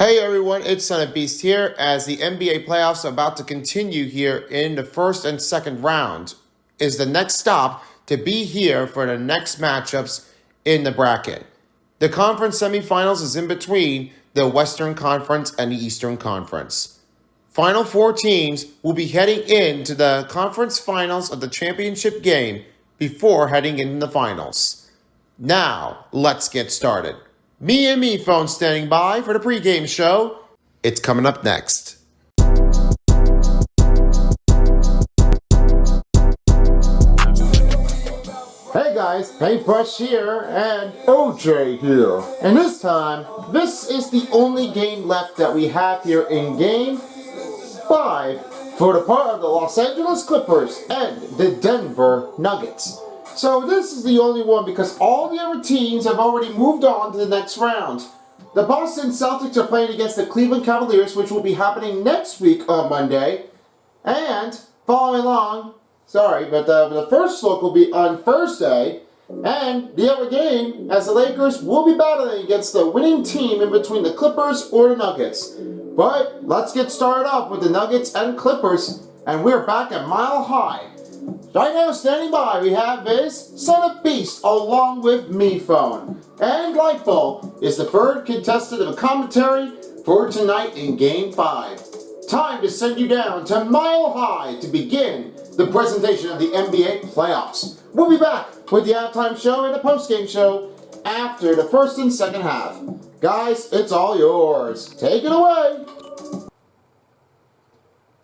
Hey everyone, it's Son of Beast here as the NBA playoffs are about to continue here in the first and second round. Is the next stop to be here for the next matchups in the bracket. The conference semifinals is in between the Western Conference and the Eastern Conference. Final four teams will be heading into the conference finals of the championship game before heading into the finals. Now, let's get started. Me and Me Phone standing by for the pregame show. It's coming up next. Hey guys, Paintbrush here and OJ here. And this time, this is the only game left that we have here in Game 5 for the part of the Los Angeles Clippers and the Denver Nuggets. So this is the only one because all the other teams have already moved on to the next round. The Boston Celtics are playing against the Cleveland Cavaliers, which will be happening next week on Monday. And following along, the first look will be on Thursday. And the other game, as the Lakers will be battling against the winning team in between the Clippers or the Nuggets. But let's get started off with the Nuggets and Clippers. And we're back at Mile High. Right now, standing by, we have this Son of Beast along with Me Phone. And Lightbulb is the third contestant of a commentary for tonight in Game 5. Time to send you down to Mile High to begin the presentation of the NBA playoffs. We'll be back with the halftime show and the postgame show after the first and second half. Guys, it's all yours. Take it away.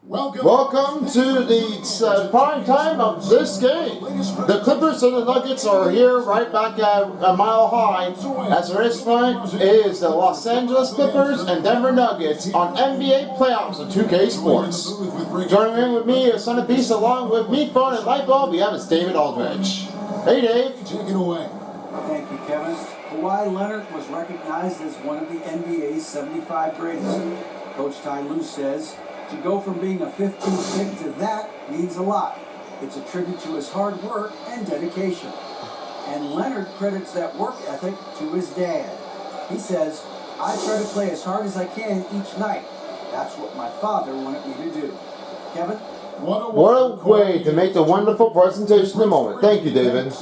Welcome to the prime time of this game. The Clippers and the Nuggets are here right back at Mile High. As the race point is the Los Angeles Clippers and Denver Nuggets on NBA playoffs of 2K Sports. Joining in with me is Son of Beast along with Me Phone and Lightbulb. We have is David Aldridge. Hey Dave. Take it away. Thank you, Kevin. Kawhi Leonard was recognized as one of the NBA's 75 greatest. Coach Ty Lue says, to go from being a 15th pick to that means a lot. It's a tribute to his hard work and dedication. And Leonard credits that work ethic to his dad. He says, I try to play as hard as I can each night. That's what my father wanted me to do. Kevin? What a way to make the wonderful presentation in the moment. Thank you, David.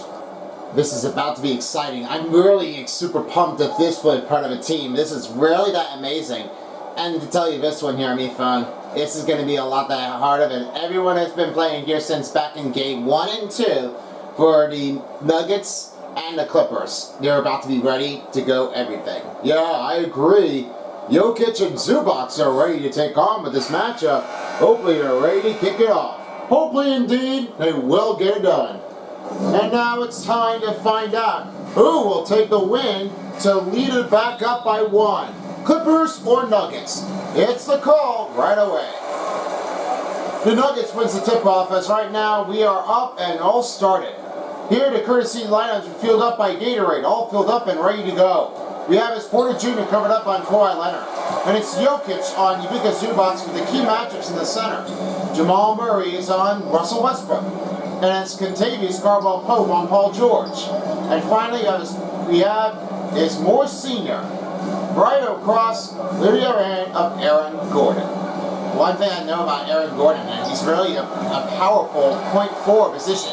This is about to be exciting. I'm really super pumped if this was part of a team. This is really that amazing. And to tell you this one here, Me Phone, this is going to be a lot that hard of it. Everyone has been playing here since back in Game 1 and 2 for the Nuggets and the Clippers. They're about to be ready to go everything. Yeah, I agree. Jokic and Zubac are ready to take on with this matchup. Hopefully they're ready to kick it off. Hopefully indeed they will get it done. And now it's time to find out who will take the win to lead it back up by 1. Clippers or Nuggets? It's the call right away. The Nuggets wins the tip-off as right now we are up and all started. Here the courtesy lineups are filled up by Gatorade, all filled up and ready to go. We have his Porter Jr. covered up on Kawhi Leonard. And it's Jokic on Ivica Zubac with the key matchups in the center. Jamal Murray is on Russell Westbrook. And it's Contavious Caldwell-Pope on Paul George. And finally we have is Moore Sr. right across the other end of Aaron Gordon. One thing I know about Aaron Gordon is he's really a powerful point forward position.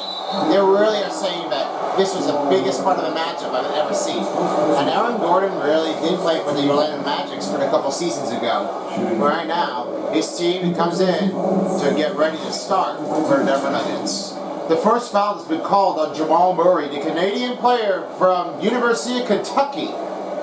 They really are saying that this was the biggest part of the matchup I've ever seen. And Aaron Gordon really did play for the Orlando Magic for a couple seasons ago. Right now, his team comes in to get ready to start for the Denver Nuggets. The first foul has been called on Jamal Murray, the Canadian player from University of Kentucky.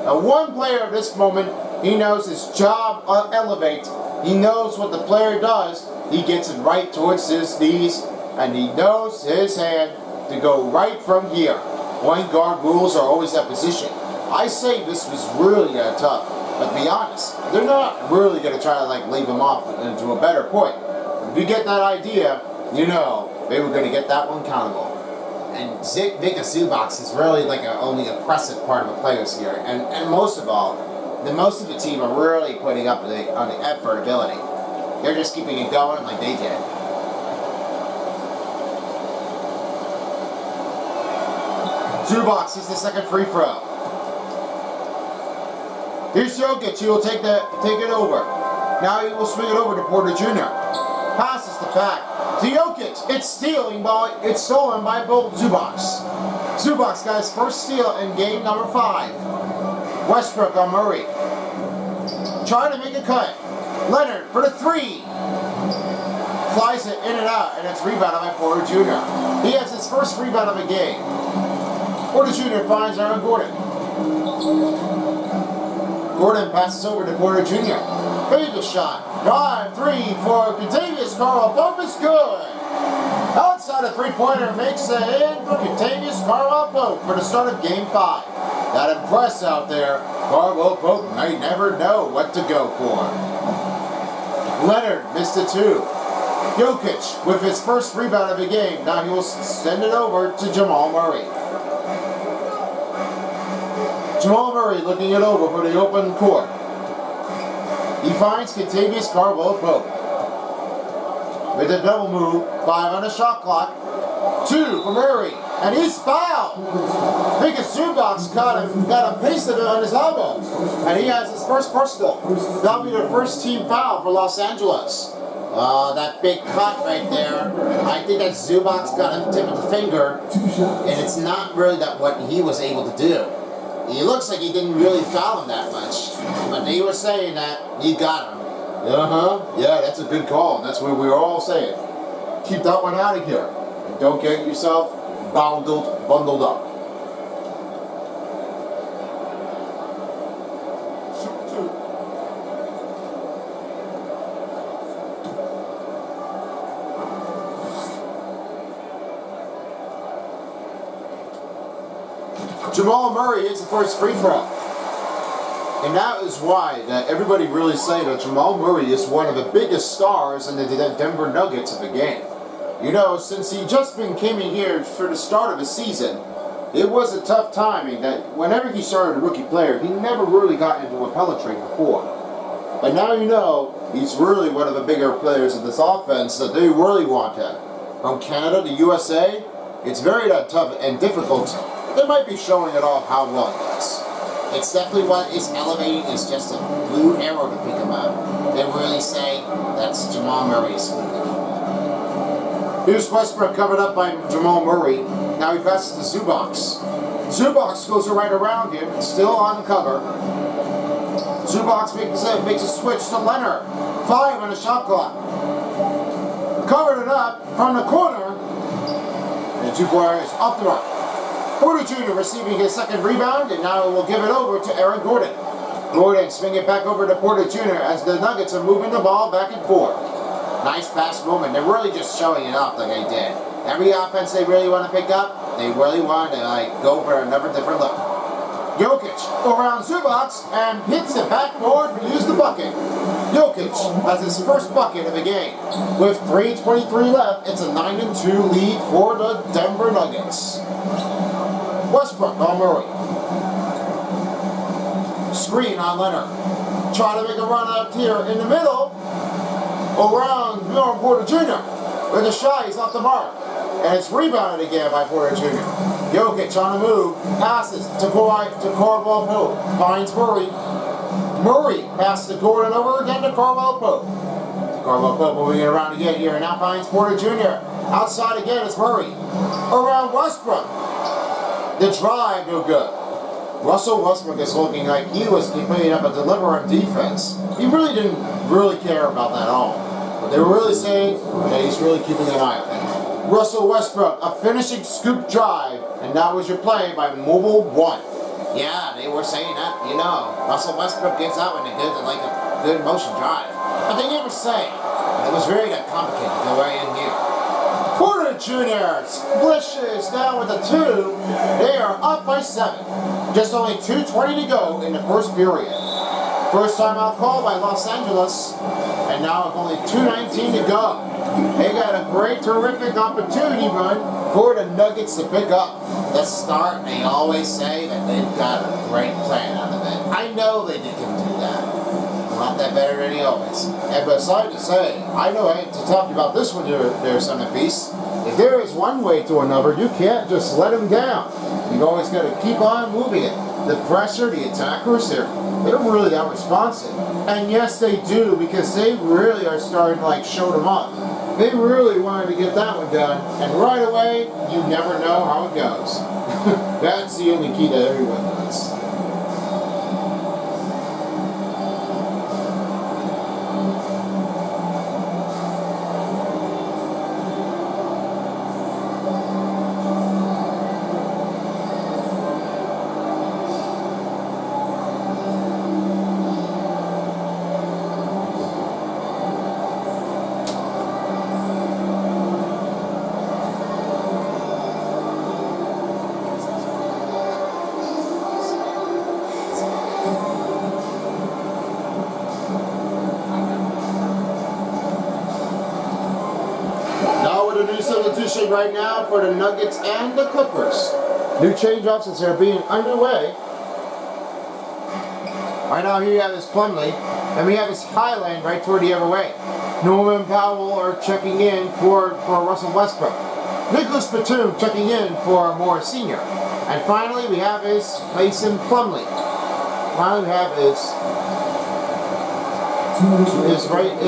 One player at this moment, he knows his job elevate. He knows what the player does. He gets it right towards his knees, and he knows his hand to go right from here. Point guard rules are always that position. I say this was really tough, but to be honest, they're not really going to try to leave him off into a better point. If you get that idea, you know they were going to get that one countable. And Ivica Zubac is really only oppressive part of the players here. And most of all, most of the team are really putting up on the effort ability. They're just keeping it going like they did. Zubac is the second free throw. Here's Jokic. He will take it over. Now he will swing it over to Porter Jr. Passes the back to Jokic. It's stolen by Bolt Zubac. Zubac got his first steal in game number 5. Westbrook on Murray. Trying to make a cut. Leonard for the 3. Flies it in and out, and it's rebounded by Porter Jr. He has his first rebound of the game. Porter Jr. finds Aaron Gordon. Gordon passes over to Porter Jr. Fade shot. Drive 3 for Kentavious Caldwell. Pope is good. Outside a three-pointer makes it in for Kentavious Caldwell Pope for the start of Game 5. Got impressed out there. Caldwell Pope might never know what to go for. Leonard missed it too. Jokic with his first rebound of the game. Now he will send it over to Jamal Murray. Jamal Murray looking it over for the open court. He finds Kentavious Caldwell Pope. With a double move, 5 on the shot clock. 2 for Murray, and he's fouled. I think Zubac got a piece of it on his elbow, and he has his first personal. That'll be the first team foul for Los Angeles. That big cut right there. I think that Zubac got a tip of the finger, and it's not really that what he was able to do. He looks like he didn't really foul him that much, but they were saying that he got him. Yeah, that's a good call. That's what we were all saying. Keep that one out of here, and don't get yourself bundled up. Jamal Murray hits the first free throw. And that is why that everybody really say that Jamal Murray is one of the biggest stars in the Denver Nuggets of the game. You know, since he just came in here for the start of the season, it was a tough timing that whenever he started a rookie player, he never really got into a penetrating before. But now you know he's really one of the bigger players of this offense that they really want him. From Canada to USA, it's very tough and difficult. They might be showing it off how well he does. It's definitely what is elevating is just a blue arrow to pick him up. They really say that's Jamal Murray's move. Here's Westbrook covered up by Jamal Murray. Now he passes to Zubac. Zubac goes right around him, still on the cover. Zubac makes a switch to Leonard. 5 on the shot clock. Covered it up from the corner. And 2 players off the mark. Porter Jr. receiving his second rebound, and now we'll give it over to Aaron Gordon. Gordon swing it back over to Porter Jr. as the Nuggets are moving the ball back and forth. Nice pass movement. They're really just showing it off like they did. Every offense they really want to pick up, they really want to go for another different look. Jokic around Zubac and hits the backboard to use the bucket. Jokic has his first bucket of the game. With 3:23 left, it's a 9-2 lead for the Denver Nuggets. Westbrook on Murray. Screen on Leonard. Try to make a run up here in the middle. Around Porter Jr. With a shot, he's off the mark. And it's rebounded again by Porter Jr. Jokic on the move. Passes to Caldwell Pope. Finds Murray. Murray passes to Gordon over again to Caldwell Pope. Caldwell Pope moving it around again here. And now finds Porter Jr. Outside again is Murray. Around Westbrook. The drive, no good. Russell Westbrook is looking like he was keeping up a deliver on defense. He really didn't care about that at all. But they were really saying that he's really keeping an eye on it. Russell Westbrook, a finishing scoop drive, and that was your play by Mobile One. Yeah, they were saying that, Russell Westbrook gets out with a good motion drive. But they never say. It was very complicated to go right in here. Porter Jr. splishes down with a 2. They are up by 7. Just only 2:20 to go in the first period. First time out call by Los Angeles. And now with only 2:19 to go. They got a great, terrific opportunity run for the Nuggets to pick up. The start, they always say that they've got a great plan out of it. I know they can do that. Not that better than he always. And besides to say, I know I hate to talk about this one there, son of peace. If there is one way to another, you can't just let him down. You've always got to keep on moving it. The pressure, the attackers, they're They're really that responsive. And yes, they do, because they really are starting to like show them up. They really wanted to get that one done, and right away, you never know how it goes. That's the only key that everyone does. A new substitution right now for the Nuggets and the Clippers. New change-offs as they're being underway. Right now here you have this Plumlee, and we have this Highland right toward the other way. Norman Powell are checking in for Russell Westbrook. Nicholas Batum checking in for Morris Sr. And finally we have is Mason Plumlee. Finally we have is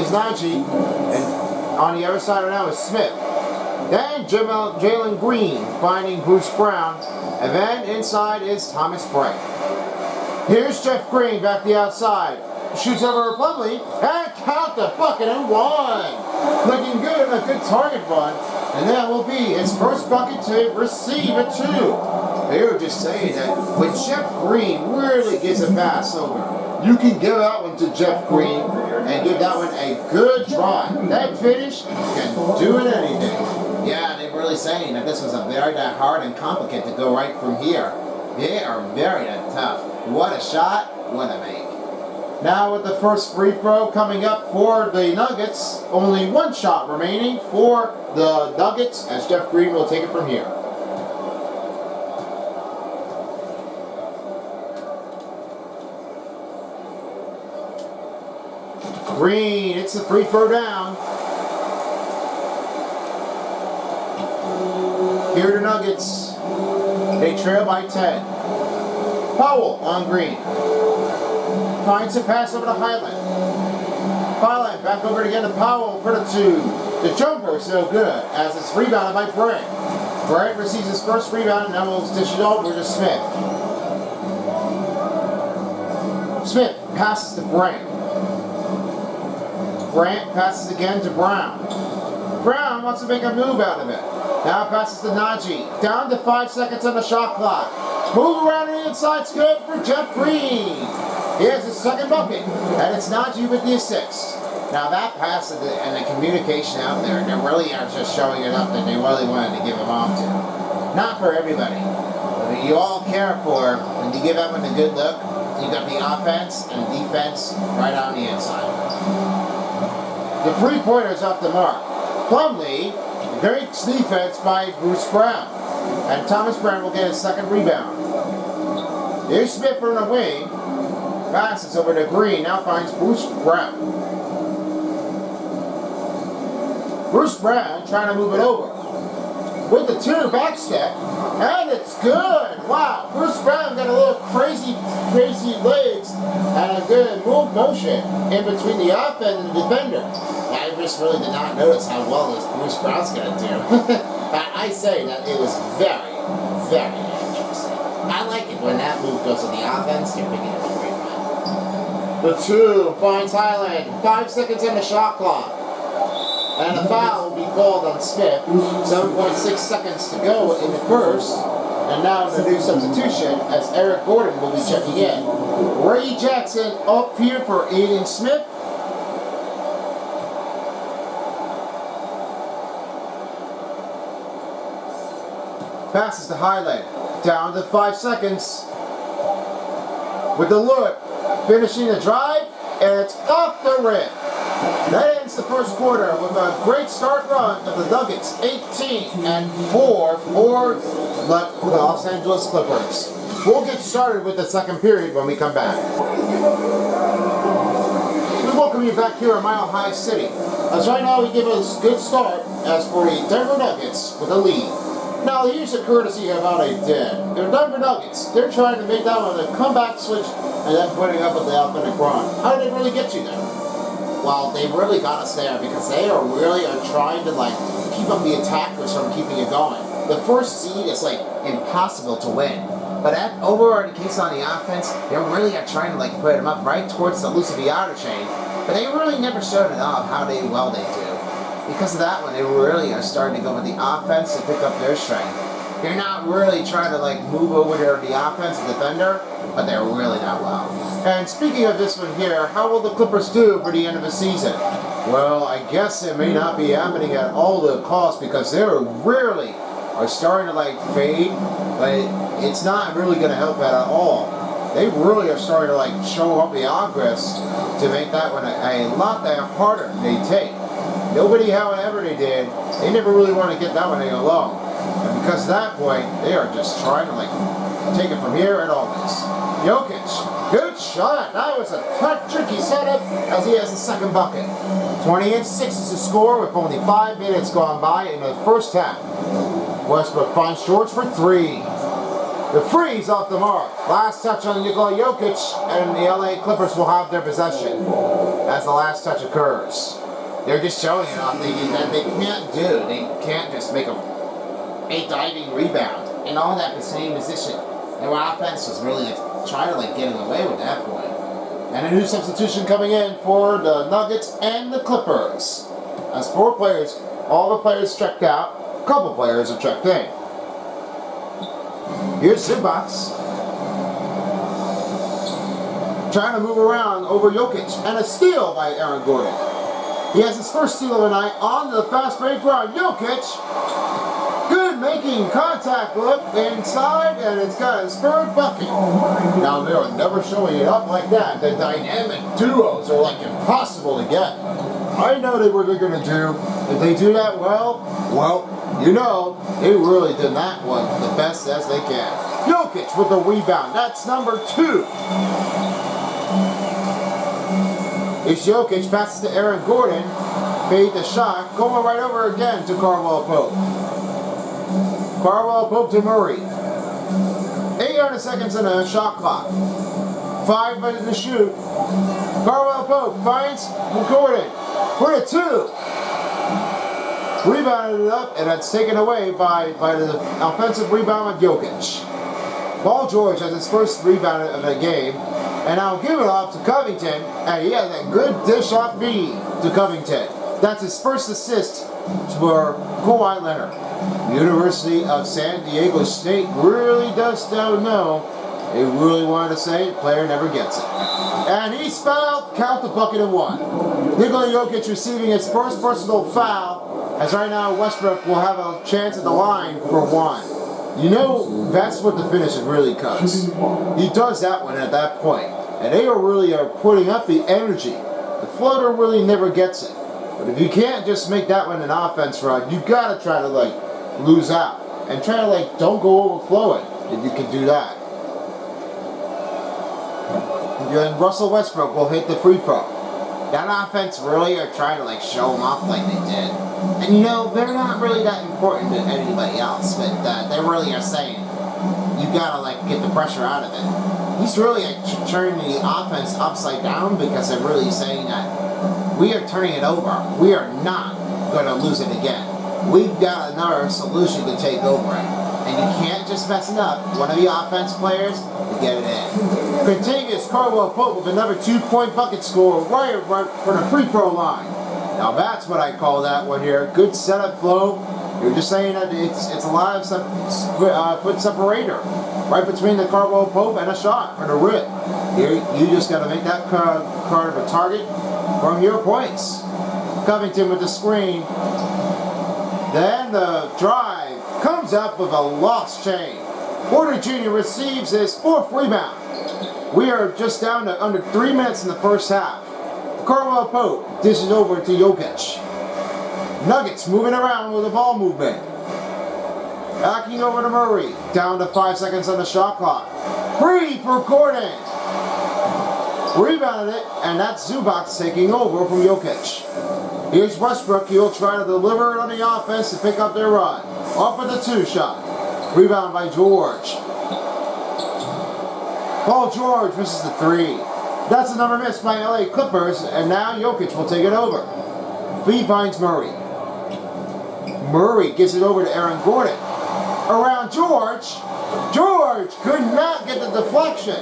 Najee, and on the other side right now is Smith. Then Jalen Green finding Bruce Brown, and then inside is Thomas Bryant. Here's Jeff Green back the outside. Shoots over Plumlee and count the bucket and one. Looking good and a good target run. And that will be his first bucket to receive a two. They were just saying that when Jeff Green really gets a pass over, you can give that one to Jeff Green and give that one a good drive. That finish can do it anything. Yeah, they're really saying that this was a very hard and complicated to go right from here. They are very tough. What a shot, what a make. Now with the first free throw coming up for the Nuggets, only one shot remaining for the Nuggets as Jeff Green will take it from here. Green, it's the free throw down. Here are the Nuggets. They trail by 10. Powell on Green. Finds a pass over to Highland. Highland back over again to Powell for the two. The jumper is so good as it's rebounded by Bryant. Bryant receives his first rebound and now will dish it over to Smith. Smith passes to Bryant. Bryant passes again to Brown. Brown wants to make a move out of it. Now passes to Najee. Down to 5 seconds on the shot clock. Move around the inside's good for Jeff Green. He has his second bucket, and it's Najee with the assist. Now that pass and the communication out there, they really are just showing it up that they really wanted to give him off to. Not for everybody. But you all care for, when you give everyone a good look, you got the offense and defense right on the inside. The three-pointer's off the mark. Plumlee, great defense by Bruce Brown. And Thomas Brown will get his second rebound. Here's Smith from the wing. Passes over to Green, now finds Bruce Brown. Bruce Brown trying to move it over. With the two back step, and it's good. Wow, Bruce Brown got a little crazy legs and a good move motion in between the offense and the defender. I just really did not notice how well this Bruce Brown's going to do. I say that it was very, very interesting. I like it when that move goes to the offense, you're picking up a great run. The two finds Highland. 5 seconds on the shot clock. And a foul will be called on Smith. 7.6 seconds to go in the first. And now the new substitution as Eric Gordon will be checking in. Ray Jackson up here for Aiden Smith. Passes to Highland. Down to 5 seconds. With the look. Finishing the drive. And it's off the rim. That ends the first quarter with a great start run of the Nuggets, 18-4 for the Los Angeles Clippers. We'll get started with the second period when we come back. We welcome you back here in Mile High City. As right now we give us a good start as for the Denver Nuggets with a lead. Now here's a courtesy of how they did. The Denver Nuggets, they're trying to make that one a comeback switch and then putting up with the athletic run. How did they really get you there? Well, they really got us there because they are trying to like keep up the attackers from keeping it going. The first seed is like impossible to win. But over in the case on the offense, they really are trying to like put them up right towards the Luciviata chain. But they really never showed it off how well they do. Because of that one, they really are starting to go with the offense to pick up their strength. They're not really trying to like move over to the offensive defender, but they're really not well. And speaking of this one here, how will the Clippers do for the end of the season? Well, I guess it may not be happening at all the cost because they're really are starting to like fade, but it's not really going to help at all. They really are starting to like show up the progress to make that one a lot harder they take. Nobody, however they did, they never really want to get that one alone. And because of that point, they are just trying to like take it from here and always. Jokic, good shot. That was a tricky setup as he has the second bucket. 28-6 is the score with only 5 minutes gone by in the first half. Westbrook finds George for 3. The free's off the mark. Last touch on Nikola Jokic, and the LA Clippers will have their possession as the last touch occurs. They're just showing it off that they can't do. They can't just make a diving rebound and all that in the same position. Their offense was really like trying to like getting away with that point. And a new substitution coming in for the Nuggets and the Clippers. As 4 players, all the players checked out. A couple players are checked in. Here's Zubac. Trying to move around over Jokic. And a steal by Aaron Gordon. He has his first steal of the night on the fast break run. Jokic. Good making contact look inside, and it's got a spurred bucket. Now they are never showing it up like that. The dynamic duos are like impossible to get. I know what they're going to do. If they do that well, you know, they really did that one the best as they can. Jokic with the rebound. That's number 2. It's Jokic, passes to Aaron Gordon. Fade the shot. Going right over again to Caldwell Pope. Caldwell Pope to Murray. 800 seconds in the shot clock. 5 minutes to shoot. Caldwell Pope finds Gordon for a 2. Rebounded it up, and that's taken away by the offensive rebound of Jokic. Paul George has his first rebound of the game, and I'll give it off to Covington, and he has a good dish-off feed to Covington. That's his first assist for Kawhi Leonard. University of San Diego State really does know. They really wanted to say it, player never gets it. And he's fouled, count the bucket of 1. Nikola Jokic receiving his first personal foul, as right now Westbrook will have a chance at the line for 1. You know, that's what the finish really comes. He does that one at that point. And they really are putting up the energy. The floater really never gets it. But if you can't just make that one an offense run, you gotta try to like lose out. And try to like don't go overflowing if you can do that. And Russell Westbrook will hit the free throw. That offense really are trying to like show them off like they did. And you know, they're not really that important to anybody else, but they really are saying, you gotta like get the pressure out of it. He's really like turning the offense upside down because they're really saying that we are turning it over. We are not gonna lose it again. We've got another solution to take over it. And you can't just mess it up. One of the offense players to get it in. Continues Caldwell Pope with another 2-point bucket score right from the free throw line. Now that's what I call that one here. Good setup flow. You're just saying that it's a lot of foot separator right between the Caldwell Pope and a shot for the rip. Here you just got to make that card of a target from your points. Covington with the screen. Then the drive comes up with a lost chain. Porter Jr. receives his 4th rebound. We are just down to under 3 minutes in the first half. Caldwell Pope dishes over to Jokic. Nuggets moving around with the ball movement. Backing over to Murray. Down to 5 seconds on the shot clock. Free for Gordon. Rebounded it, and that's Zubac taking over from Jokic. Here's Westbrook. He'll try to deliver it on the offense to pick up their run. Off with the 2-shot. Rebound by George. Paul George misses the 3. That's another miss by LA Clippers, and now Jokic will take it over. He finds Murray. Murray gives it over to Aaron Gordon. Around George. George could not get the deflection,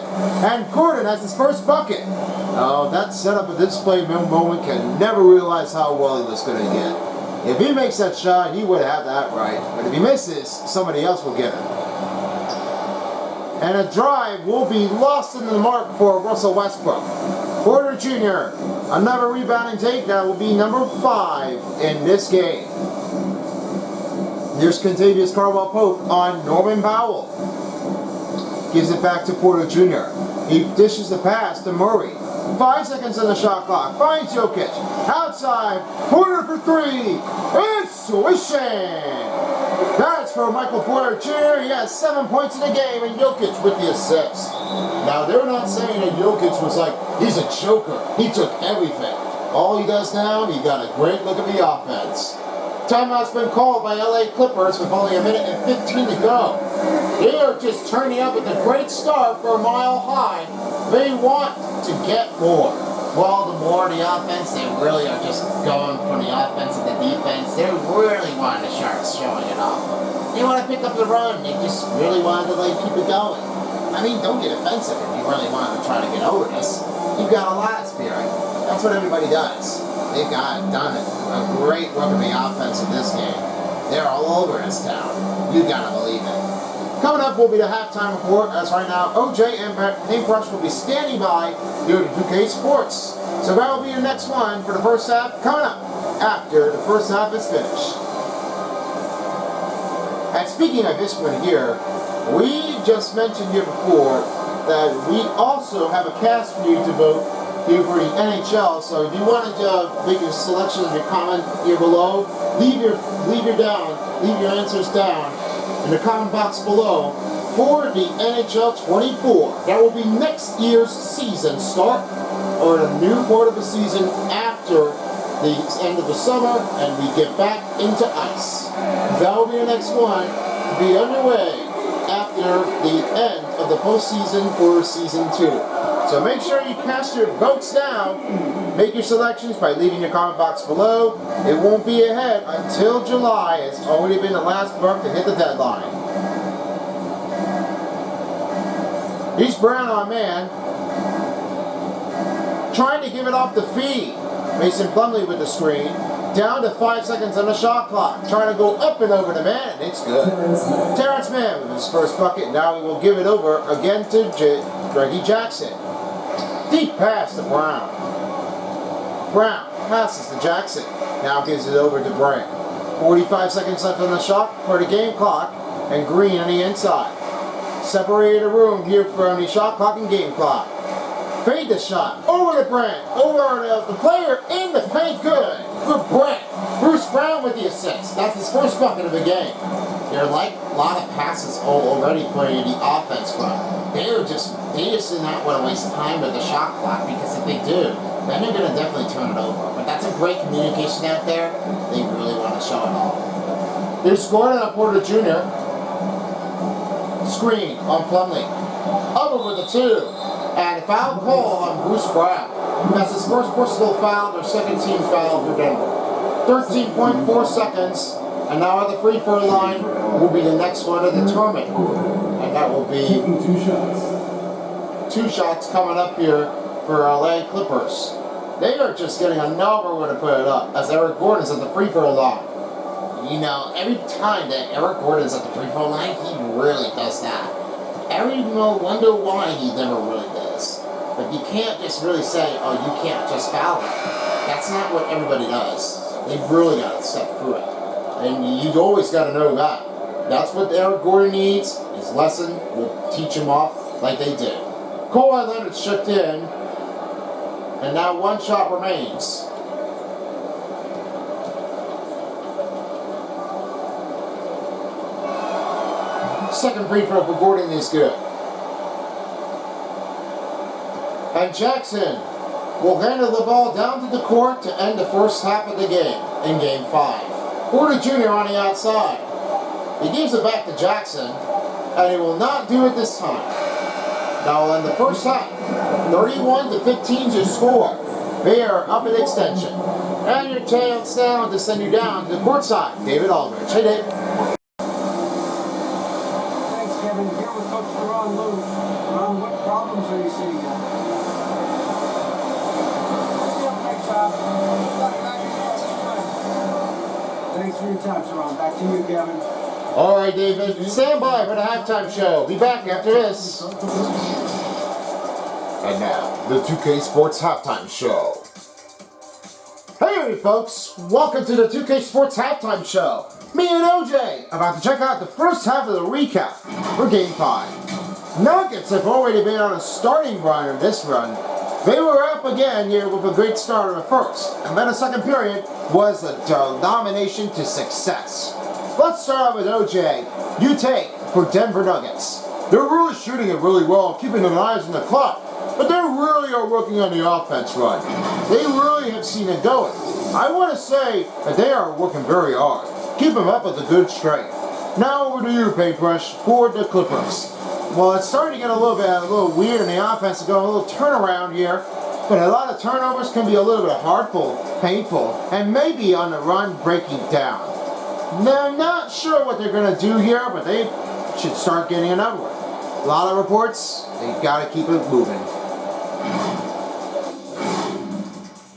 and Gordon has his first bucket. Oh, that set up a display moment can never realize how well he was going to get. If he makes that shot, he would have that right. But if he misses, somebody else will get it. And a drive will be lost in the mark for Russell Westbrook. Porter Jr., another rebounding take. That will be number 5 in this game. Here's Contavious Caldwell-Pope on Norman Powell. Gives it back to Porter Jr. He dishes the pass to Murray. 5 seconds on the shot clock. Finds Jokic. Outside. Porter for 3. It's swishing. That's for Michael Porter Jr. He has 7 points in the game, and Jokic with the assist. Now, they're not saying that Jokic was like, he's a choker. He took everything. All he does now, he got a great look at the offense. Timeout's been called by LA Clippers with only a minute and 15 to go. They are just turning up with a great start for a mile high. They want to get more. Well, the more the offense, they really are just going from the offense to the defense. They really want the Sharks showing it off. They want to pick up the run. They just really wanted to keep it going. I mean, don't get offensive if you really want to try to get over this. You've got a lot of spirit. That's what everybody does. They've done a great work of the offense in this game. They're all over this town. You gotta believe it. Coming up will be the halftime report. As right now, OJ and Paintbrush will be standing by due to 2K Sports. So that will be the next one for the first half. Coming up after the first half is finished. And speaking of this one here, we just mentioned here before that we also have a cast for you to vote here for the NHL. So if you wanted to make your selection of your comment here below, leave your answers down in the comment box below for the NHL 24. That will be next year's season start, or the new part of the season after the end of the summer and we get back into ice. That will be the next one to be underway after the end of the postseason for season 2. So make sure you cast your votes now. Make your selections by leaving your comment box below. It won't be ahead until July. It's already been the last month to hit the deadline. He's Brown on man. Trying to give it off the feed. Mason Plumlee with the screen. Down to 5 seconds on the shot clock. Trying to go up and over the man. It's good. Terrence Mann with his first bucket. Now he will give it over again to Reggie Jackson. Deep pass to Brown. Brown passes to Jackson. Now gives it over to Brand. 45 seconds left on the shot for the game clock. And Green on the inside. Separated the room here from the shot clock and game clock. Fade the shot. Over to Brand. Over the player in the paint. Good. For Brand. Bruce Brown with the assist. That's his first bucket of the game. There are a lot of passes already playing the offense from. They just do not want to waste time with the shot clock, because if they do, then they're going to definitely turn it over. But that's a great communication out there. They really want to show it all. There's Gordon on Porter Jr. Screen on Plumlee. Over with the 2. And foul call on Bruce Brown. That's his first personal foul, their second team foul for Denver. 13.4 seconds. And now at the free throw line will be the next one to determine. And that will be 2 shots coming up here for LA Clippers. They are just getting another one to put it up as Eric Gordon's at the free throw line. You know, every time that Eric Gordon's at the free throw line, he really does that. Everyone wonder why he never really does. But you can't just really say, oh, you can't just foul him. That's not what everybody does. They really got to step through it. And you've always got to know that. That's what Eric Gordon needs. His lesson will teach him off like they did. Kawhi Leonard shipped in. And now 1 shot remains. Second free throw for Gordon is good. And Jackson will handle the ball down to the court to end the first half of the game in Game 5. Porter Jr. on the outside. He gives it back to Jackson, and he will not do it this time. Now in the first half, 31-15 is your score. They are up in extension. And your chance now to send you down to the court side. David Aldridge. Hey, Dave. Thanks, Kevin. Here with Coach Ron Lou. Ron, what problems are you seeing now? Thanks for your time, Saran. Back to you, Kevin. All right, David. Stand by for the halftime show. Be back after this. And now, the 2K Sports Halftime Show. Hey, folks. Welcome to the 2K Sports Halftime Show. Me and OJ about to check out the first half of the recap for Game 5. Nuggets have already been on a starting run in this run. They were up again here with a great start in the first, and then the second period was a domination to success. Let's start out with OJ. You take for Denver Nuggets. They're really shooting it really well, keeping their eyes on the clock, but they really are working on the offense run. They really have seen it going. I want to say that they are working very hard. Keep them up with a good strength. Now over to you, Paintbrush, for the Clippers. Well, it's starting to get a little weird in the offense, going a little turnaround here. But a lot of turnovers can be a little bit hurtful, painful, and maybe on the run breaking down. Now, I'm not sure what they're going to do here, but they should start getting another one. A lot of reports, they've got to keep it moving.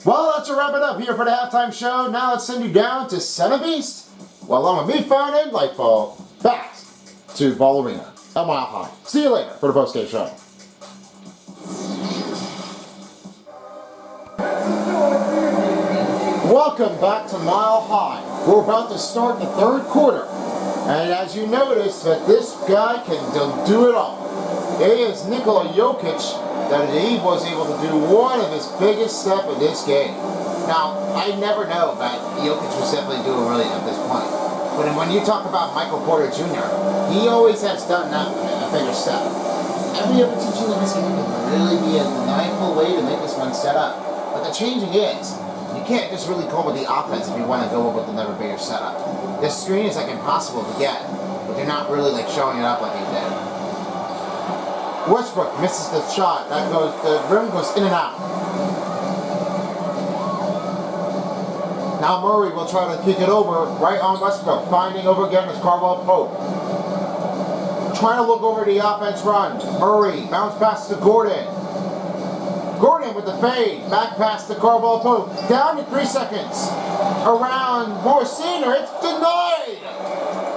Well, that's a wrap it up here for the halftime show. Now let's send you down to Center Beast. Well, along with me, Fun and Lightball, back to Ball Arena at Mile High. See you later for the postgame show. Welcome back to Mile High. We're about to start the third quarter. And as you notice, that this guy can do it all. It is Nikola Jokic that he was able to do one of his biggest steps in this game. Now, I never know that Jokic was definitely doing really at this point. But when you talk about Michael Porter Jr., he always has done that a bigger step. Every opportunity in this game can really be a mindful way to make this one set up. But the changing is, you can't just really go with the offense if you want to go with another bigger setup. This screen is like impossible to get, but they're not really like showing it up like he did. Westbrook misses the shot. The rim goes in and out. Now Murray will try to kick it over right on Westbrook. Finding over again is Caldwell Pope. Trying to look over the offense run. Murray bounce pass to Gordon. Gordon with the fade. Back pass to Caldwell Pope. Down to 3 seconds. Around Morris Sr. It's denied.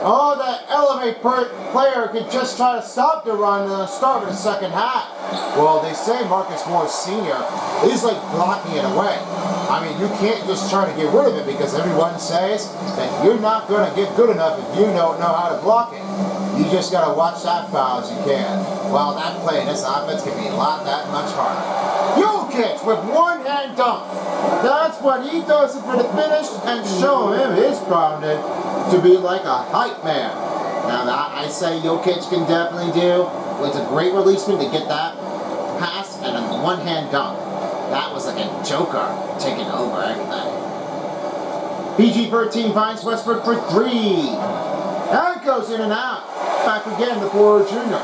Oh, that elevate player could just try to stop the run in the start of the second half. Well, they say Marcus Morris Sr. is like blocking it away. I mean, you can't just try to get rid of it because everyone says that you're not going to get good enough if you don't know how to block it. You just got to watch that foul as you can. Well, that play in this offense can be a lot that much harder. Jokic with one-hand dunk. That's what he does for the finish and show him his prominence to be like a hype man. Now that I say Jokic can definitely do. It's a great releasement to get that pass and a one-hand dunk. That was like a joker taking over everything. PG-13 finds Westbrook for 3. That goes in and out. Back again to Porter Jr.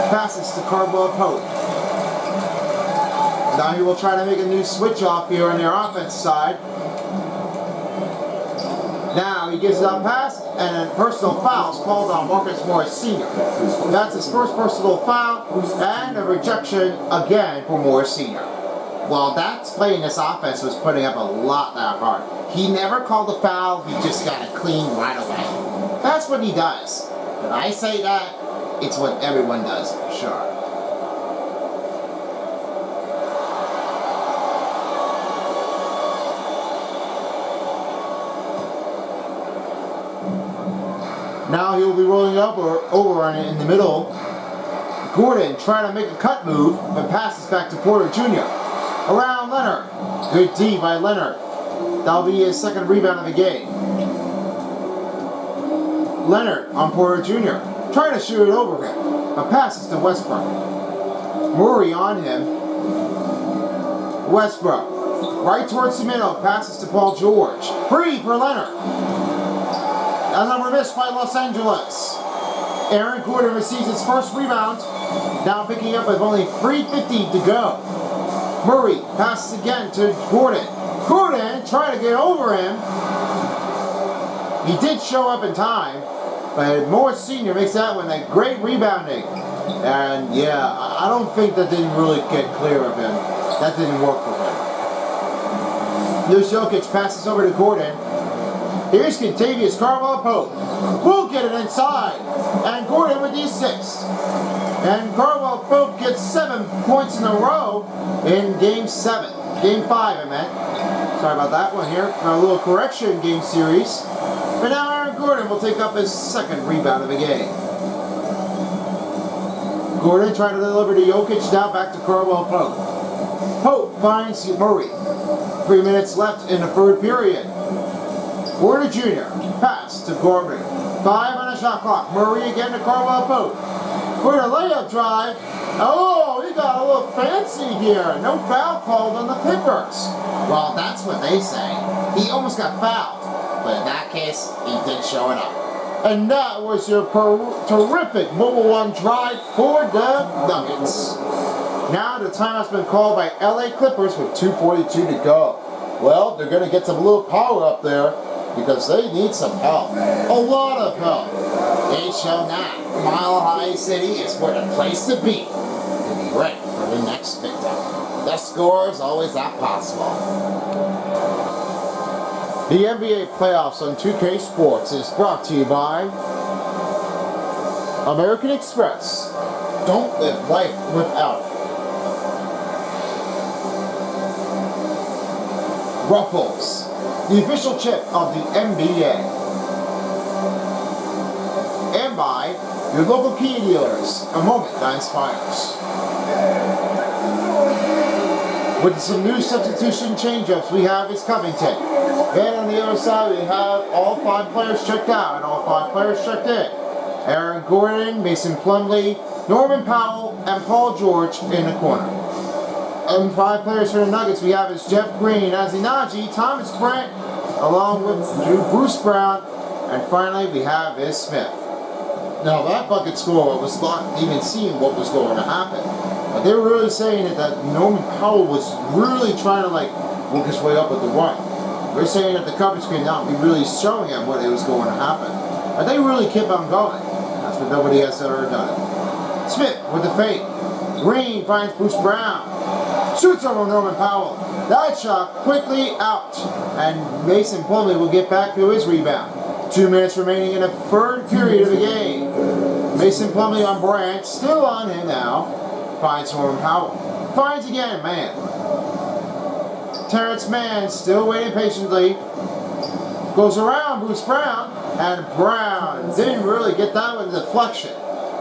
Passes to Caldwell Pope. Now he will try to make a new switch off here on their offense side. Now he gives that pass, and a personal foul is called on Marcus Morris Sr. That's his first personal foul, and a rejection again for Morris Sr. Well, that's playing this offense was putting up a lot that hard. He never called a foul, he just got it clean right away. That's what he does. When I say that, it's what everyone does, for sure. Now he'll be rolling up or over on it in the middle. Gordon trying to make a cut move, but passes back to Porter Jr. Around Leonard. Good D by Leonard. That'll be his second rebound of the game. Leonard on Porter Jr. Trying to shoot it over him, but passes to Westbrook. Murray on him. Westbrook. Right towards the middle. Passes to Paul George. Free for Leonard. Another miss by Los Angeles. Aaron Gordon receives his first rebound. Now picking up with only 3:50 to go. Murray passes again to Gordon. Gordon trying to get over him. He did show up in time, but Morris Sr. makes that one a great rebounding. And yeah, I don't think that didn't really get clear of him. That didn't work for him. Here's Jokic, passes over to Gordon. Here's Contavious Carwell-Pope. Will get it inside. And Gordon with the assist. And Carwell-Pope gets 7 points in a row in Game 7. Game 5, I meant. Sorry about that one here. A little correction game series. But now Aaron Gordon will take up his second rebound of the game. Gordon trying to deliver to Jokic, now back to Carwell-Pope. Pope finds Murray. 3 minutes left in the third period. Gordon Jr. pass to Gordon. 5 on the shot clock. Murray again to Carwell-Pope. For the layup drive. Oh, he got a little fancy here. No foul called on the Clippers. Well, that's what they say. He almost got fouled. But in that case, he did show it up. And that was your terrific mobile one drive for the Nuggets. Now the timeout's been called by LA Clippers with 2:42 to go. Well, they're going to get some little power up there because they need some help. A lot of help. They show not. Mile High City is where the place to be ready for the next victim. The score is always that possible. The NBA playoffs on 2K Sports is brought to you by American Express. Don't live life without it. Ruffles, the official chip of the NBA. And by your local key dealers, a moment that inspires. With some new substitution change-ups we have is Covington. Then on the other side we have all 5 players checked out and all 5 players checked in. Aaron Gordon, Mason Plumlee, Norman Powell, and Paul George in the corner. And 5 players for the Nuggets we have is Jeff Green, Azinaji, Thomas Brent, along with Bruce Brown, and finally we have is Smith. Now that bucket score was not even seeing what was going to happen. But they were really saying that Norman Powell was really trying to work his way up with the run. They're saying that the coverage could not be really showing him what it was going to happen. And they really kept on going. That's what nobody has ever done. Smith with the fake. Green finds Bruce Brown. Shoots over Norman Powell. That shot quickly out. And Mason Plumlee will get back to his rebound. 2 minutes remaining in the third period of the game. Mason Plumlee on Brant. Still on him now. Finds Norman Powell. Finds again, man. Terrence Mann still waiting patiently. Goes around Bruce Brown. And Brown didn't really get that one deflection.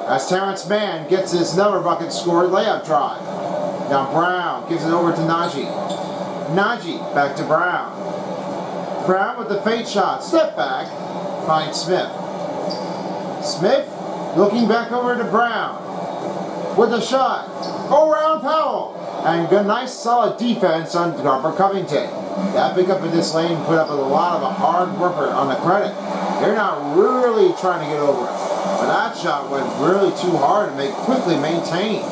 As Terrence Mann gets his another bucket scored layup drive. Now Brown gives it over to Najee. Najee back to Brown. Brown with the fade shot. Step back. Finds Smith. Smith looking back over to Brown. With a shot. Around Powell. And a nice solid defense on Robert Covington. That pickup in this lane put up with a lot of a hard worker on the credit. They're not really trying to get over it. But that shot went really too hard to quickly maintain.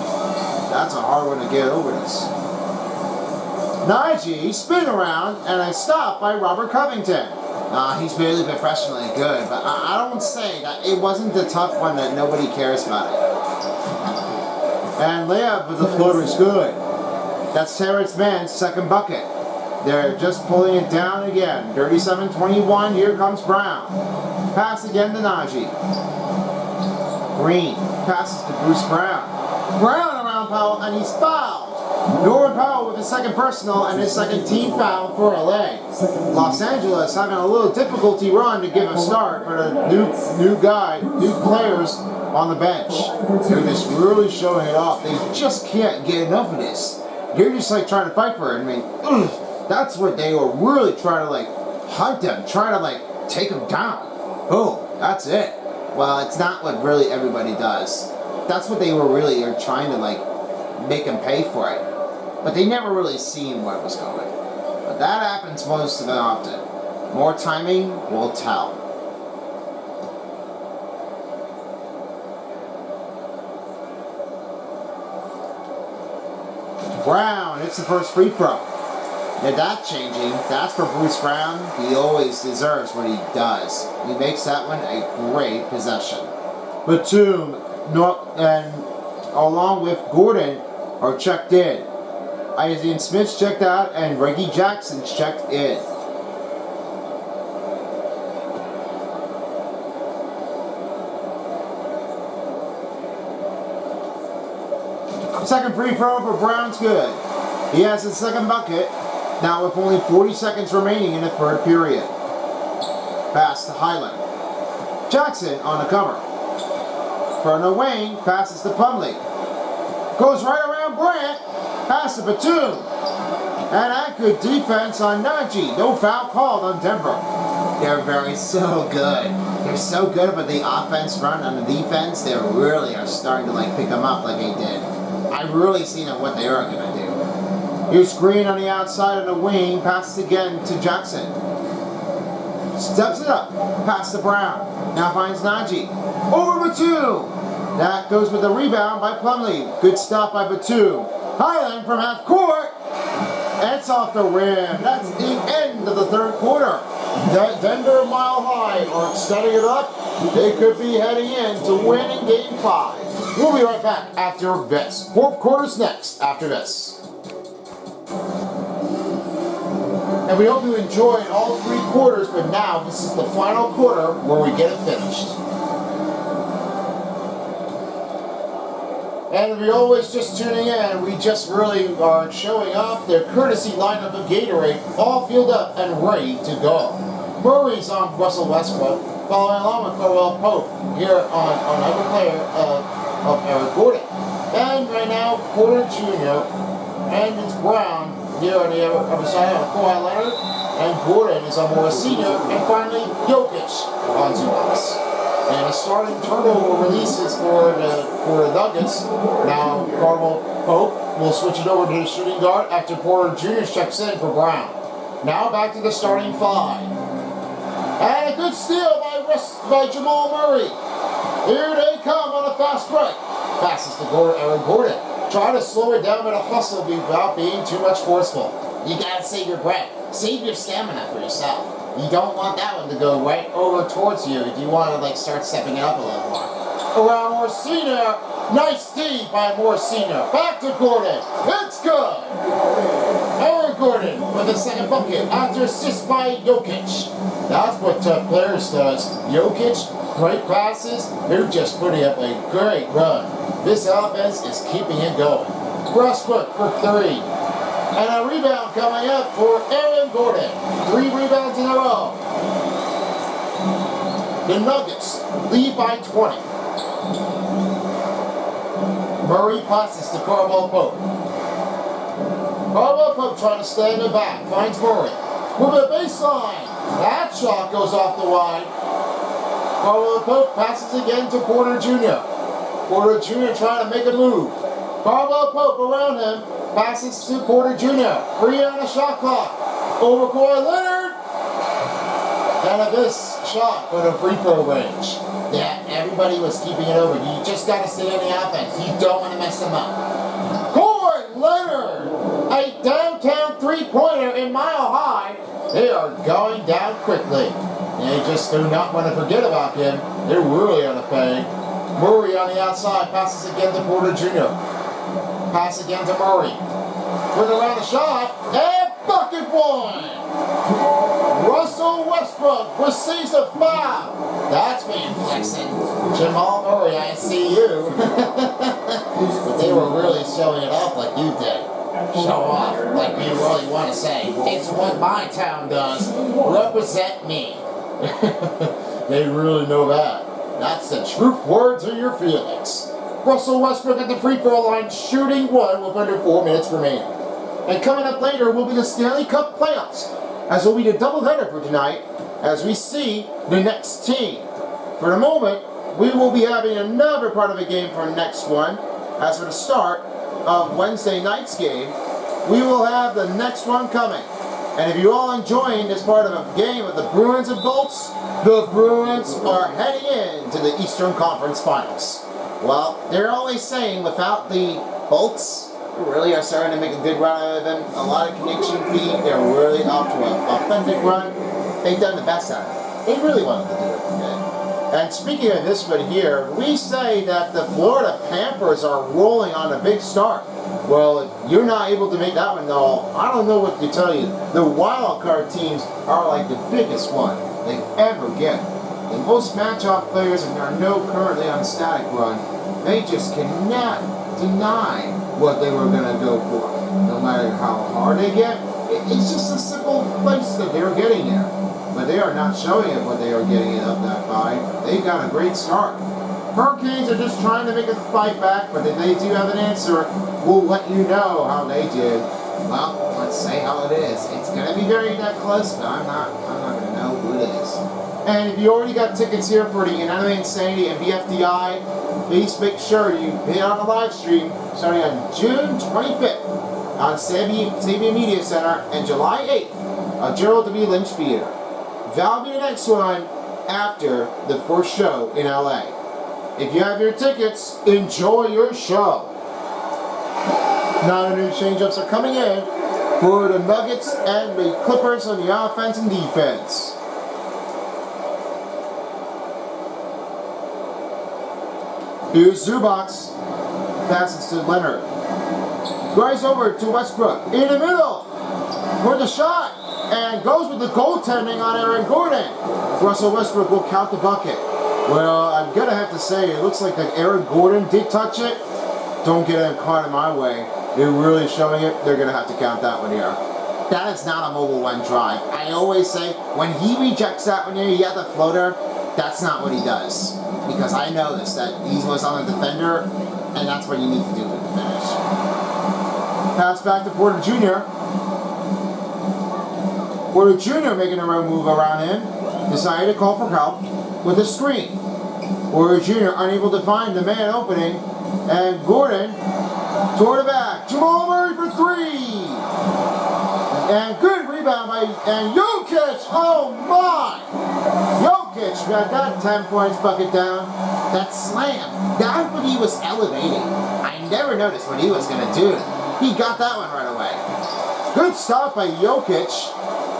That's a hard one to get over this. Najee spin around and a stop by Robert Covington. He's really professionally good, but I don't say that it wasn't the tough one that nobody cares about it. And layup with the floater is good. That's Terrence Mann's second bucket. They're just pulling it down again. 37-21, here comes Brown. Pass again to Najee. Green passes to Bruce Brown. Brown around Powell, and he's fouled. Norman Powell with his second personal and his second team foul for LA. Los Angeles having a little difficulty run to give a start for the new players on the bench. They're just really showing it off. They just can't get enough of this. They're just trying to fight for it. I mean, that's what they were really trying to hunt them, trying to take them down. Boom, that's it. Well, it's not what really everybody does. That's what they were really trying to make them pay for it. but they never really seen where it was going. But that happens most of the often. More timing will tell. Brown hits the first free throw. Now that's changing. That's for Bruce Brown. He always deserves what he does. He makes that one a great possession. Batum and along with Gordon are checked in. Isaiah Smith's checked out and Reggie Jackson's checked in. Second free throw for Brown's good. He has his second bucket, now with only 40 seconds remaining in the third period. Pass to Highland. Jackson on the cover. Fernando Wayne passes to Plumlee. Goes right around Bryant. Pass to Batum. And that good defense on Najee. No foul called on Denver. They're so good. They're so good with the offense front and the defense. They really are starting to pick them up like they did. I've really seen what they are going to do. Here's Green on the outside of the wing. Passes again to Jackson. Steps it up. Pass to Brown. Now finds Najee. Over Batum. That goes with the rebound by Plumlee. Good stop by Batum. Highland from half court. It's off the rim. That's the end of the third quarter. Denver Mile High are setting it up. They could be heading in to win in Game 5. We'll be right back after this. Fourth quarter's next after this. And we hope you enjoyed all 3 quarters, but now this is the final quarter where we get it finished. And if you're always just tuning in, we just really are showing off their courtesy lineup of Gatorade, all filled up and ready to go. Murray's on Russell Westbrook, following along with Caldwell Pope here on another player of Eric Gordon. And right now, Porter Jr. and it's Brown here on the other side on Kawhi Leonard, and Gordon is on Morris Sr., and finally Jokic on Zubac. And a starting turnover releases for the Nuggets. Now Caldwell Pope will switch it over to the shooting guard after Porter Jr. checks in for Brown. Now back to the starting 5. And a good steal by Jamal Murray. Here they come on a fast break. Passes to Aaron Gordon. Try to slow it down with a hustle without being too much forceful. You gotta save your breath. Save your stamina for yourself. You don't want that one to go right over towards you if you want to start stepping it up a little more. Around Morsina. Nice D by Morsina. Back to Gordon. It's good. Aaron Gordon with a second bucket after assist by Jokic. That's what tough players does. Jokic, great passes. They're just putting up a great run. This offense is keeping it going. Westbrook for 3. And a rebound coming up for Aaron Gordon. 3 rebounds in a row. The Nuggets lead by 20. Murray passes to Caldwell Pope. Caldwell Pope trying to stay in the back. Finds Murray. With a baseline. That shot goes off the wide. Caldwell Pope passes again to Porter Jr. Porter Jr. trying to make a move. Caldwell Pope around him. Passes to Porter Jr. 3 on the shot clock. Over Kawhi Leonard. And a this shot for the free throw range. Yeah, everybody was keeping it over. You just got to stay on the offense. You don't want to mess them up. Kawhi Leonard. A downtown three-pointer in Mile High. They are going down quickly. They just do not want to forget about him. They're really on the pay. Murray on the outside. Passes again to Porter Jr. Pass again to Murray. With around the shot. And bucket one. Russell Westbrook receives a foul. That's being flexing. Jamal Murray, I see you. But they were really showing it off like you did. Show off like you really want to say. It's what my town does. Represent me. They really know that. That's the truth words of your feelings. Russell Westbrook at the free throw line, shooting 1 with under 4 minutes remaining. And coming up later will be the Stanley Cup playoffs, as will be the doubleheader for tonight, as we see the next team. For the moment, we will be having another part of the game for the next one, as for the start of Wednesday night's game, we will have the next one coming. And if you all enjoying this part of a game with the Bruins and Bolts, the Bruins are heading into the Eastern Conference Finals. Well, they're always saying without the Bolts, they really are starting to make a good run out of them. A lot of connection feed. They're really off to an authentic run. They've done the best out of it. They really wanted to do it today. And speaking of this one here, we say that the Florida Panthers are rolling on a big start. Well, if you're not able to make that one, though, I don't know what to tell you. The wild card teams are like the biggest one they ever get. The most match-off players and are no currently on a static run. They just cannot deny what they were going to go for. No matter how hard they get, it's just a simple place that they're getting there. But they are not showing it what they are getting it up that high. They got a great start. Hurricanes are just trying to make a fight back, but if they do have an answer, we'll let you know how they did. Well, let's say how it is. It's gonna be very that close, but I'm not gonna know who it is. And if you already got tickets here for the Anime Insanity and BFDI, please make sure you hit on the live stream starting on June 25th on Sabia Media Center and July 8th at Gerald W. Lynch Theater. That'll be the next one after the first show in LA. If you have your tickets, enjoy your show. Now the new change-ups are coming in for the Nuggets and the Clippers on the offense and defense. Here's Zubac. Passes to Leonard. Drives over to Westbrook. In the middle for the shot. And goes with the goaltending on Aaron Gordon. Russell Westbrook will count the bucket. Well, I'm going to have to say, it looks like that Aaron Gordon did touch it. Don't get him caught in my way. They're really showing it. They're going to have to count that one here. That is not a mobile one drive. I always say, when he rejects that one here, he has the floater, that's not what he does. Because I know this, that he was on the defender, and that's what you need to do with the finish. Pass back to Porter Jr. Porter Jr. making a move around him. Decided to call for help with a screen. Porter Jr. unable to find the man opening. And Gordon toward the back. Jamal Murray for three. And good rebound by Jokic. Oh my! Jokic got that 10 points bucket down. That slam. That's what he was elevating. I never noticed what he was going to do. He got that one right away. Good stop by Jokic.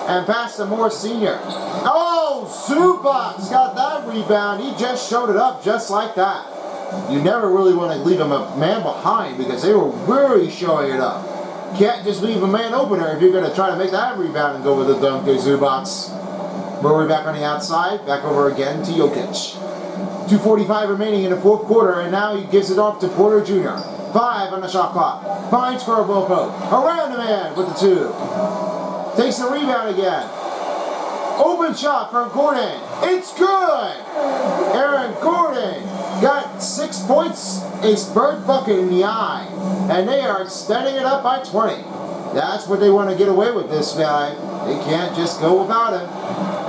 And pass to Moore Sr. Oh, Zubac got that rebound. He just showed it up just like that. You never really want to leave him a man behind because they were really showing it up. Can't just leave a man opener if you're going to try to make that rebound and go with a dunk to Zubac. Murray back on the outside. Back over again to Jokic. 2:45 remaining in the fourth quarter, and now he gives it off to Porter Jr. 5 on the shot clock. Finds Carwell Pope. Around the man with the 2. Takes the rebound again. Open shot for Gordon. It's good. Aaron Gordon got 6 points, a spurt bucket in the eye. And they are extending it up by 20. That's what they want to get away with this guy. They can't just go without him.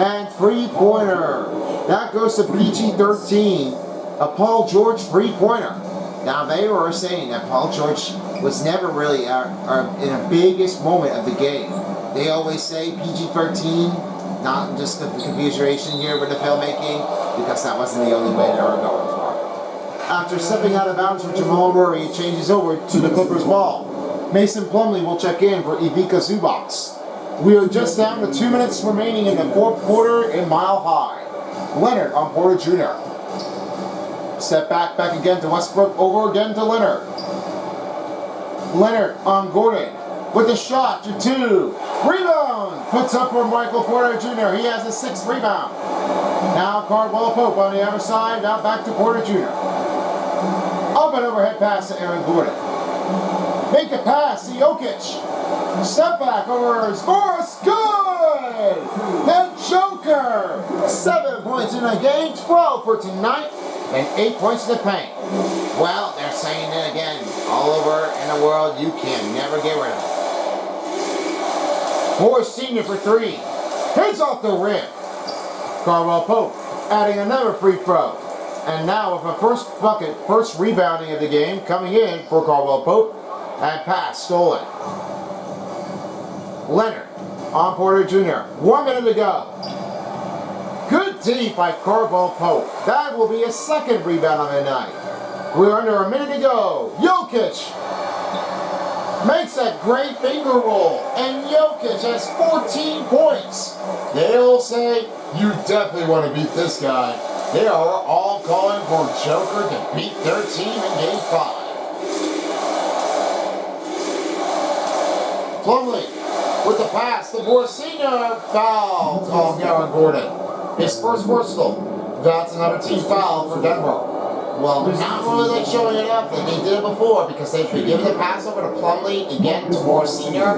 And three-pointer. That goes to PG-13. A Paul George three-pointer. Now they were saying that Paul George was never really in the biggest moment of the game. They always say PG-13, not just the configuration here with the filmmaking, because that wasn't the only way they were going for. After stepping out of bounds for Jamal Murray, it changes over to the Clippers ball. Mason Plumlee will check in for Ivica Zubac. We are just down to 2 minutes remaining in the fourth quarter in Mile High. Leonard on Porter Jr. Step back again to Westbrook, over again to Leonard. Leonard on Gordon. With the shot to 2. Rebound! Puts up for Michael Porter Jr. He has a 6th rebound. Now Cardwell Pope on the other side. Now back to Porter Jr. Up and overhead pass to Aaron Gordon. Make a pass to Jokic. Step back over Morris. Good! The Joker! 7 points in the game. 12 for tonight. And 8 points in the paint. Well, they're saying it again. All over in the world, you can never get rid of it. Moore Sr. for 3. Hits off the rim. Cardwell Pope adding another free throw. And now with a first bucket, first rebounding of the game coming in for Cardwell Pope. And pass stolen. Leonard on Porter Jr. 1 minute to go. Good D by Carval Pope. That will be a second rebound on the night. We're under a minute to go. Jokic makes that great finger roll, and Jokic has 14 points. They'll say, you definitely want to beat this guy. They are all calling for Joker to beat their team in Game 5. Plumlee with the pass, the Borsina foul on Aaron Gordon. His first personal. That's another team foul for Denver. Well, not really like showing it up like they did it before, because they've been giving the pass over to Plumlee again to Borsina.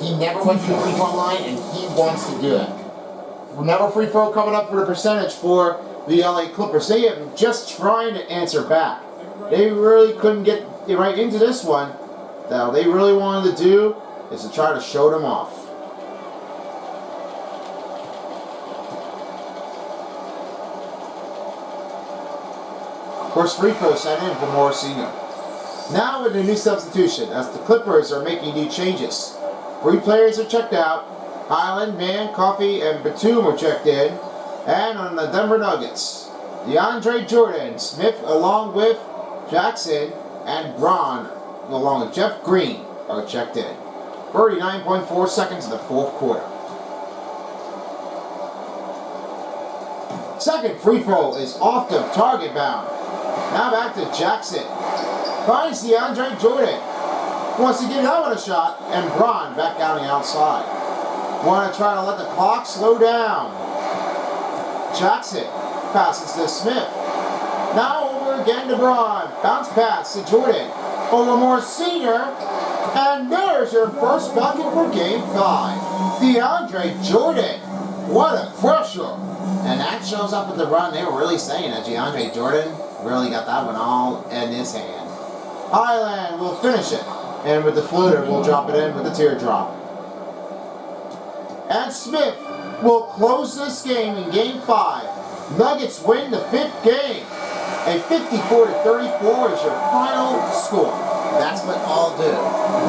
He never went to the free throw line, and he wants to do it. Another free throw coming up for the percentage for the LA Clippers. They are just trying to answer back. They really couldn't get right into this one. Now, they really wanted to do is to try to show them off. First free throw sent in for Morosino. Now with a new substitution, as the Clippers are making new changes. 3 players are checked out. Highland, Mann, Coffey, and Batum are checked in. And on the Denver Nuggets, DeAndre Jordan, Smith along with Jackson, and Braun along with Jeff Green are checked in. 39.4 seconds in the fourth quarter. Second free throw is off the target bound. Now back to Jackson. Finds DeAndre Jordan. Wants to give that one a shot, and Braun back down the outside. Want to try to let the clock slow down. Jackson passes to Smith. Now over again to Braun. Bounce pass to Jordan. Over more senior. And there's your first bucket for Game 5. DeAndre Jordan. What a pressure. And that shows up with the run. They were really saying that DeAndre Jordan really got that one all in his hand. Highland will finish it. And with the floater, we'll drop it in with the teardrop. And Smith will close this game in Game 5. Nuggets win the 5th game. A 54-34 is your final score. That's what I'll do.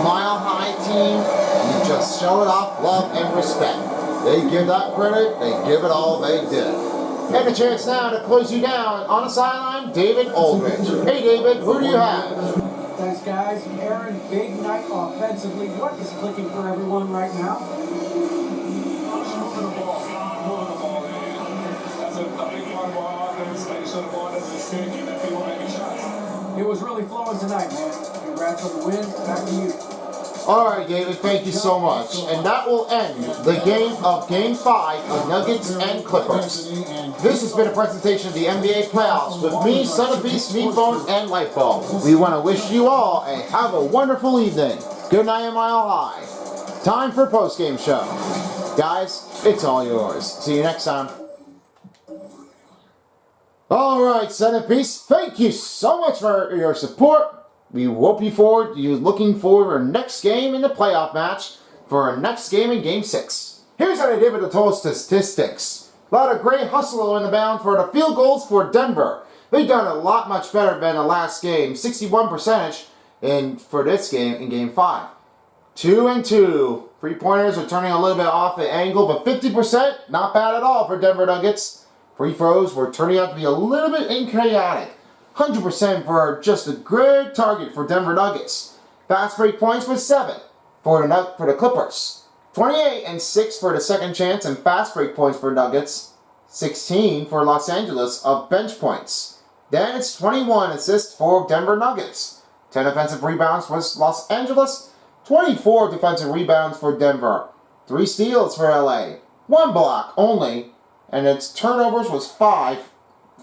Mile High team, you just show it off love and respect. They give that credit, they give it all they did. And a chance now to close you down on the sideline, David Aldridge. Hey David, who do you have? Thanks, guys. Aaron, big night offensively. What is clicking for everyone right now? It was really flowing tonight, man. Congrats on the win. Back to you. Alright, David, thank you so much. And that will end the game of Game 5 of Nuggets and Clippers. This has been a presentation of the NBA playoffs with me, Son of Beast, Meatbone, and Lightbulb. We want to wish you all a have a wonderful evening. Good night and Mile High. Time for post-game show. Guys, it's all yours. See you next time. Alright, Son of Beast, thank you so much for your support. We hope you're looking for our next game in the playoff match for our next game in Game 6. Here's what I did with the total statistics. A lot of great hustle in the bound for the field goals for Denver. They've done a lot much better than the last game. 61% for this game in Game 5. 2 and 2. 3-pointers are turning a little bit off the angle, but 50%, not bad at all for Denver Nuggets. Free throws were turning out to be a little bit chaotic. 100% for just a good target for Denver Nuggets. Fast break points was 7 for the Clippers. 28 and 6 for the second chance, and fast break points for Nuggets. 16 for Los Angeles of bench points. Then it's 21 assists for Denver Nuggets. 10 offensive rebounds for Los Angeles. 24 defensive rebounds for Denver. 3 steals for LA. 1 block only. And its turnovers was 5,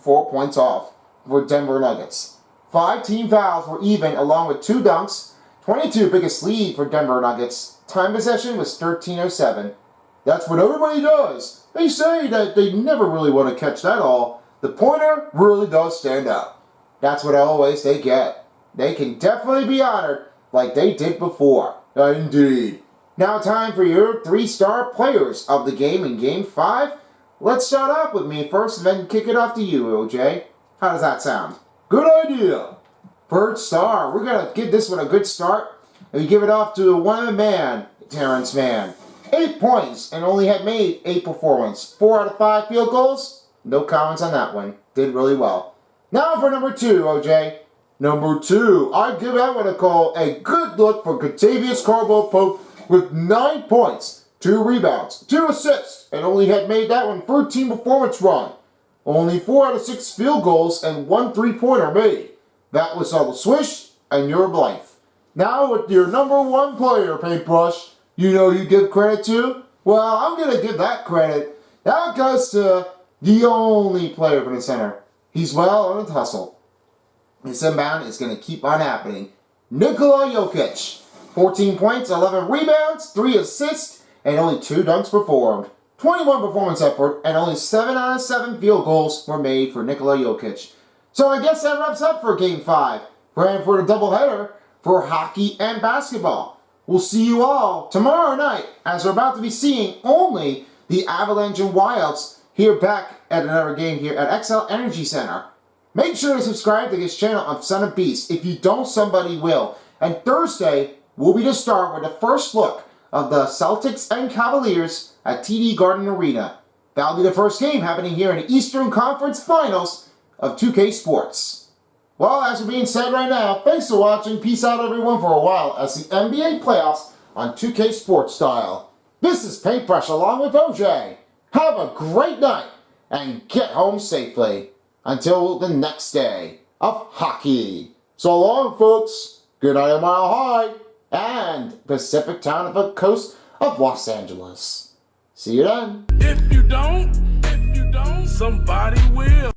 4 points off for Denver Nuggets. 5 team fouls were even, along with 2 dunks. 22 biggest lead for Denver Nuggets. Time possession was 13:07. That's what everybody does. They say that they never really want to catch that all. The pointer really does stand out. That's what always they get. They can definitely be honored like they did before. Indeed. Now time for your 3-star players of the game in Game 5. Let's start off with me first and then kick it off to you, OJ. How does that sound? Good idea. First star. We're going to give this one a good start. And we give it off to one of the man, Terrence Mann. 8 points and only had made 8 performance. 4 out of 5 field goals. No comments on that one. Did really well. Now for number 2, OJ. Number 2, I give that one a call. A good look for Contavious Carbo-Pope with 9 points, 2 rebounds, 2 assists, and only had made that one 13 performance run. Only 4 out of 6 field goals and 1 3-pointer made. That was all the swish and your life. Now with your number 1 player, Paintbrush, you know you give credit to? Well, I'm going to give that credit. That goes to the only player from the center. He's well on a tussle. This inbound is going to keep on happening. Nikola Jokic. 14 points, 11 rebounds, 3 assists, and only 2 dunks performed. 21 performance effort, and only 7 out of 7 field goals were made for Nikola Jokic. So I guess that wraps up for Game 5. Plan for the doubleheader for hockey and basketball. We'll see you all tomorrow night as we're about to be seeing only the Avalanche and Wilds here back at another game here at XL Energy Center. Make sure to subscribe to this channel on Son of Beast. If you don't, somebody will. And Thursday will be the start with the first look of the Celtics and Cavaliers at TD Garden Arena. That'll be the first game happening here in the Eastern Conference Finals of 2K Sports. Well, as is being said right now, thanks for watching. Peace out, everyone, for a while as the NBA playoffs on 2K Sports Style. This is Paintbrush along with OJ. Have a great night and get home safely. Until the next day of hockey. So long, folks. Good night at Mile High and Pacific town of the coast of Los Angeles. See you then. If you don't, somebody will.